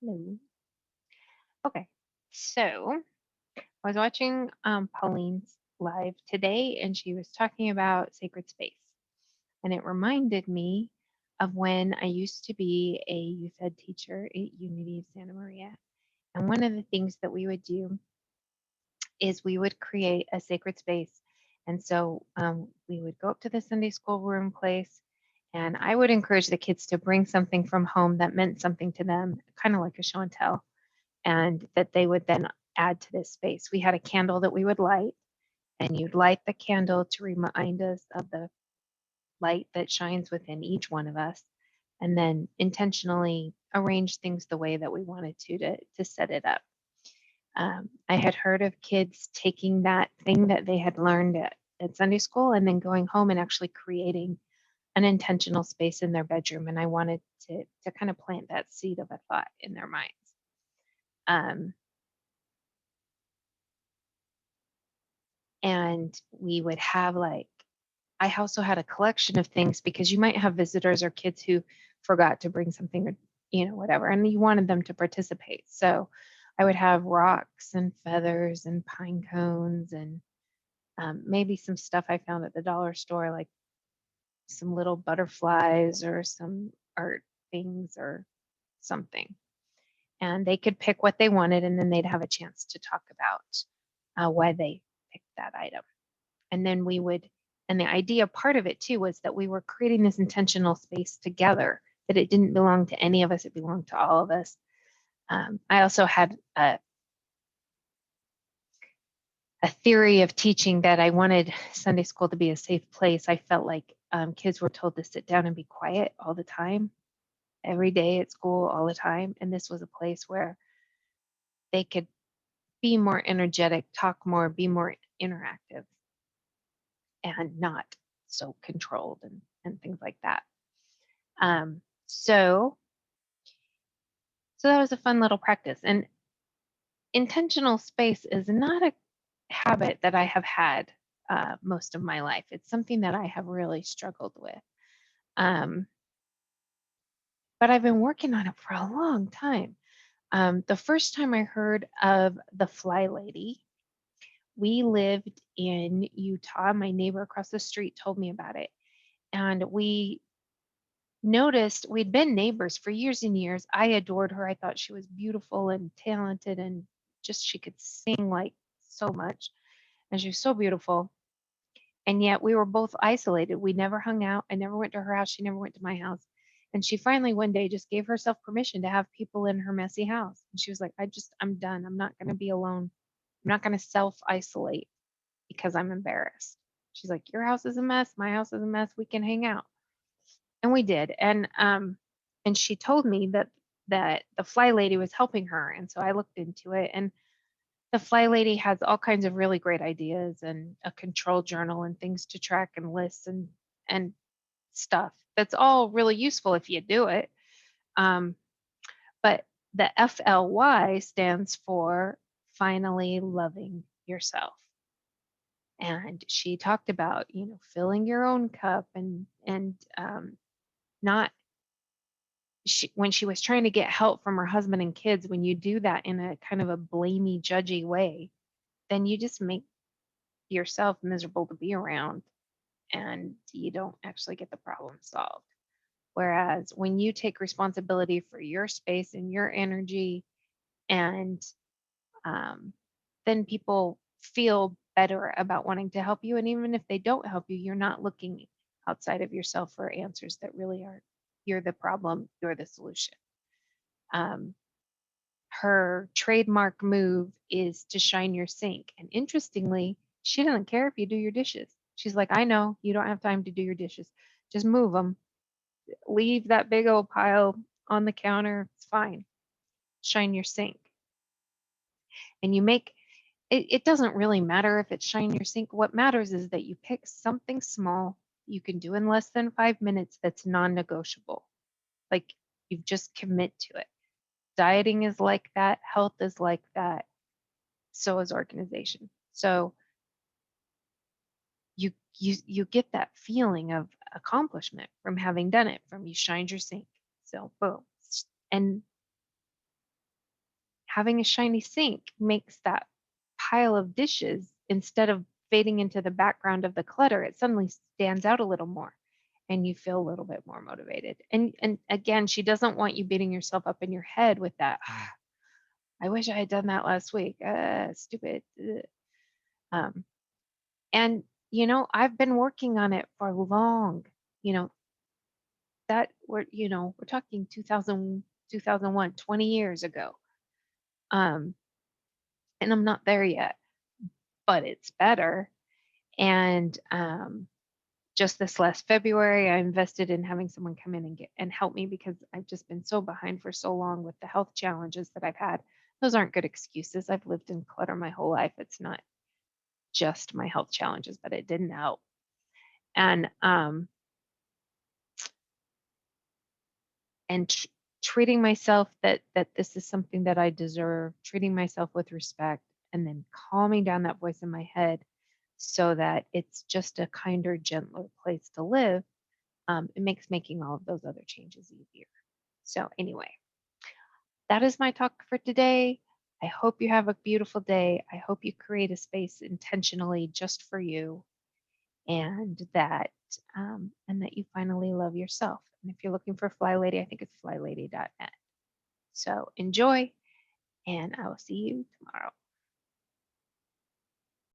Hello. Okay. So I was watching Pauline's live today, and she was talking about sacred space. And it reminded me of when I used to be a youth ed teacher at Unity of Santa Maria. And one of the things that we would do is we would create a sacred space. And so we would go up to the Sunday school room place, and I would encourage the kids to bring something from home that meant something to them, kind of like a show and tell, and that they would then add to this space. We had a candle that we would light, and you'd light the candle to remind us of the light that shines within each one of us, and then intentionally arrange things the way that we wanted to set it up. I had heard of kids taking that thing that they had learned at Sunday school and then going home and actually creating an intentional space in their bedroom. And I wanted to kind of plant that seed of a thought in their minds. Um, and we would have like, I also had a collection of things because you might have visitors or kids who forgot to bring something or whatever, and you wanted them to participate. So I would have rocks and feathers and pine cones and maybe some stuff I found at the dollar store, like some little butterflies or some art things or something. And they could pick what they wanted, and then they'd have a chance to talk about why they picked that item. And then we would, and the idea part of it too was that we were creating this intentional space together, that it didn't belong to any of us, it belonged to all of us. I also had a theory of teaching that I wanted Sunday school to be a safe place. I felt like kids were told to sit down and be quiet all the time, every day at school, all the time. And this was a place where they could be more energetic, talk more, be more interactive, and not so controlled and things like that. Um, so, so that was a fun little practice. And intentional space is not a habit that I have had most of my life. It's something that I have really struggled with. Um, but I've been working on it for a long time. The first time I heard of the Fly Lady, we lived in Utah. My neighbor across the street told me about it. And we noticed we'd been neighbors for years and years. I adored her. I thought she was beautiful and talented and just she could sing like so much. And she was so beautiful. And yet we were both isolated. We never hung out. I never went to her house. She never went to my house. And she finally one day just gave herself permission to have people in her messy house. And she was like, I'm done. I'm not going to be alone. I'm not going to self isolate because I'm embarrassed. She's like, your house is a mess. My house is a mess. We can hang out. And we did. And she told me that the Fly Lady was helping her. And so I looked into it, and the Fly Lady has all kinds of really great ideas and a control journal and things to track and lists and stuff. That's all really useful if you do it. Um, but the FLY stands for finally loving yourself. And she talked about, filling your own cup and not when she was trying to get help from her husband and kids, when you do that in a kind of a blamey, judgy way, then you just make yourself miserable to be around and you don't actually get the problem solved. Whereas when you take responsibility for your space and your energy, and um, then people feel better about wanting to help you. And even if they don't help you, you're not looking outside of yourself for answers that really are, you're the problem, you're the solution. Um, her trademark move is to shine your sink. And interestingly, she doesn't care if you do your dishes. She's like, I know you don't have time to do your dishes. Just move them. Leave that big old pile on the counter. It's fine. Shine your sink. And you make it doesn't really matter if it's shine your sink. What matters is that you pick something small you can do in less than 5 minutes that's non negotiable. Like you just commit to it. Dieting is like that, health is like that, so is organization. So you get that feeling of accomplishment from having done it, from you shined your sink. So boom. And Having a shiny sink makes that pile of dishes, instead of fading into the background of the clutter, it suddenly stands out a little more and you feel a little bit more motivated. And again, she doesn't want you beating yourself up in your head with that, "Ah, I wish I had done that last week. Stupid." Ugh." Um, and I've been working on it for long. You know, we're talking 2000, 2001, 20 years ago. Um, and I'm not there yet, but it's better. And just this last February, I invested in having someone come in and help me, because I've just been so behind for so long with the health challenges that I've had. Those aren't good excuses. I've lived in clutter my whole life. It's not just my health challenges, but it didn't help. And treating myself that this is something that I deserve, treating myself with respect, and then calming down that voice in my head so that it's just a kinder, gentler place to live. It makes making all of those other changes easier. So anyway, that is my talk for today. I hope you have a beautiful day. I hope you create a space intentionally just for you, and that you finally love yourself. And if you're looking for Fly Lady, I think it's flylady.net. So enjoy, and I will see you tomorrow.